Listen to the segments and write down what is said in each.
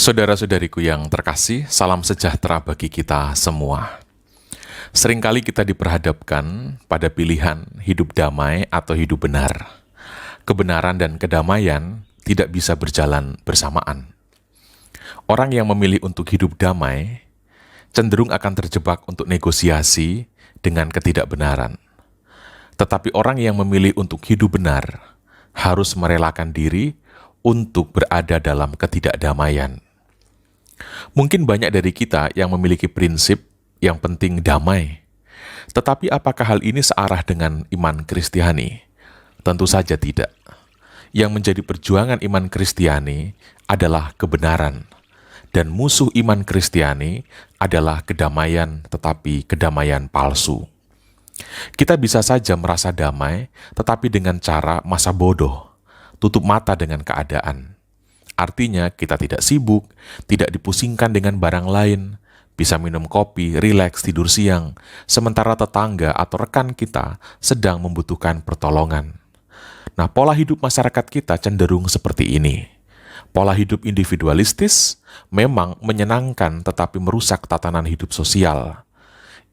Saudara-saudariku yang terkasih, salam sejahtera bagi kita semua. Seringkali kita diperhadapkan pada pilihan hidup damai atau hidup benar. Kebenaran dan kedamaian tidak bisa berjalan bersamaan. Orang yang memilih untuk hidup damai cenderung akan terjebak untuk negosiasi dengan ketidakbenaran. Tetapi orang yang memilih untuk hidup benar harus merelakan diri untuk berada dalam ketidakdamaian. Mungkin banyak dari kita yang memiliki prinsip yang penting damai. Tetapi apakah hal ini searah dengan iman Kristiani? Tentu saja tidak. Yang menjadi perjuangan iman Kristiani adalah kebenaran. Dan musuh iman Kristiani adalah kedamaian, tetapi kedamaian palsu. Kita bisa saja merasa damai, tetapi dengan cara masa bodoh, tutup mata dengan keadaan. Artinya kita tidak sibuk, tidak dipusingkan dengan barang lain, bisa minum kopi, rileks, tidur siang, sementara tetangga atau rekan kita sedang membutuhkan pertolongan. Nah, pola hidup masyarakat kita cenderung seperti ini. Pola hidup individualistis memang menyenangkan tetapi merusak tatanan hidup sosial.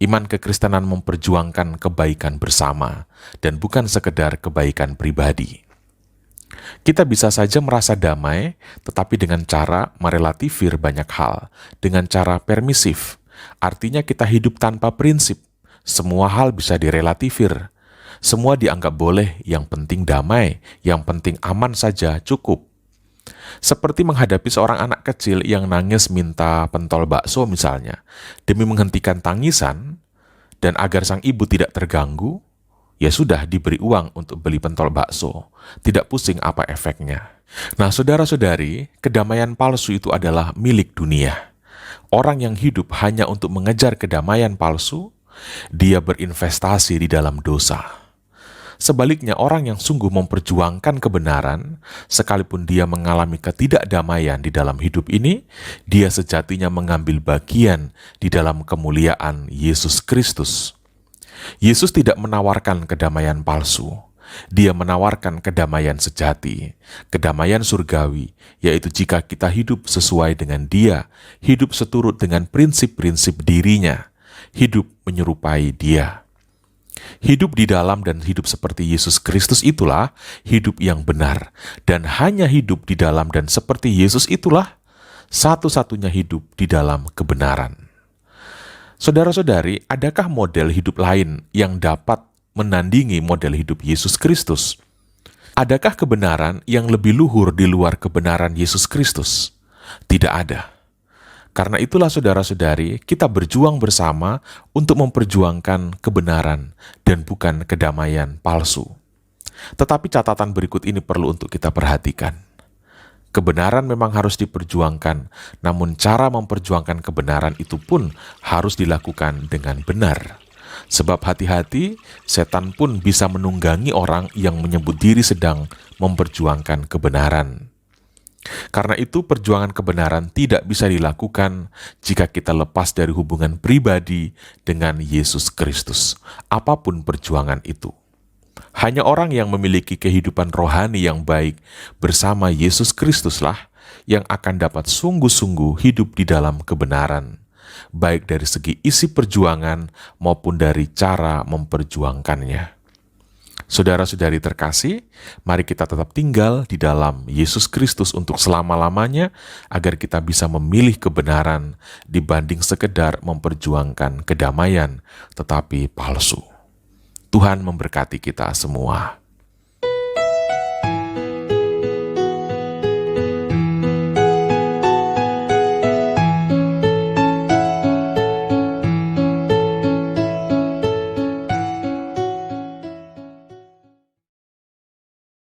Iman kekristenan memperjuangkan kebaikan bersama dan bukan sekedar kebaikan pribadi. Kita bisa saja merasa damai, tetapi dengan cara merelativir banyak hal, dengan cara permisif. Artinya kita hidup tanpa prinsip. Semua hal bisa direlativir. Semua dianggap boleh, yang penting damai, yang penting aman saja cukup. Seperti menghadapi seorang anak kecil yang nangis minta pentol bakso misalnya, demi menghentikan tangisan, dan agar sang ibu tidak terganggu, ya sudah diberi uang untuk beli pentol bakso, tidak pusing apa efeknya. Nah, saudara-saudari, kedamaian palsu itu adalah milik dunia. Orang yang hidup hanya untuk mengejar kedamaian palsu, dia berinvestasi di dalam dosa. Sebaliknya, orang yang sungguh memperjuangkan kebenaran, sekalipun dia mengalami ketidakdamaian di dalam hidup ini, dia sejatinya mengambil bagian di dalam kemuliaan Yesus Kristus. Yesus tidak menawarkan kedamaian palsu. Dia menawarkan kedamaian sejati, kedamaian surgawi, yaitu jika kita hidup sesuai dengan Dia, hidup seturut dengan prinsip-prinsip dirinya, hidup menyerupai Dia. Hidup di dalam dan hidup seperti Yesus Kristus itulah hidup yang benar, dan hanya hidup di dalam dan seperti Yesus itulah satu-satunya hidup di dalam kebenaran. Saudara-saudari, adakah model hidup lain yang dapat menandingi model hidup Yesus Kristus? Adakah kebenaran yang lebih luhur di luar kebenaran Yesus Kristus? Tidak ada. Karena itulah saudara-saudari, kita berjuang bersama untuk memperjuangkan kebenaran dan bukan kedamaian palsu. Tetapi catatan berikut ini perlu untuk kita perhatikan. Kebenaran memang harus diperjuangkan, namun cara memperjuangkan kebenaran itu pun harus dilakukan dengan benar. Sebab hati-hati, setan pun bisa menunggangi orang yang menyebut diri sedang memperjuangkan kebenaran. Karena itu, perjuangan kebenaran tidak bisa dilakukan jika kita lepas dari hubungan pribadi dengan Yesus Kristus, apapun perjuangan itu. Hanya orang yang memiliki kehidupan rohani yang baik bersama Yesus Kristuslah yang akan dapat sungguh-sungguh hidup di dalam kebenaran, baik dari segi isi perjuangan maupun dari cara memperjuangkannya. Saudara-saudari terkasih, mari kita tetap tinggal di dalam Yesus Kristus untuk selama-lamanya agar kita bisa memilih kebenaran dibanding sekedar memperjuangkan kedamaian tetapi palsu. Tuhan memberkati kita semua.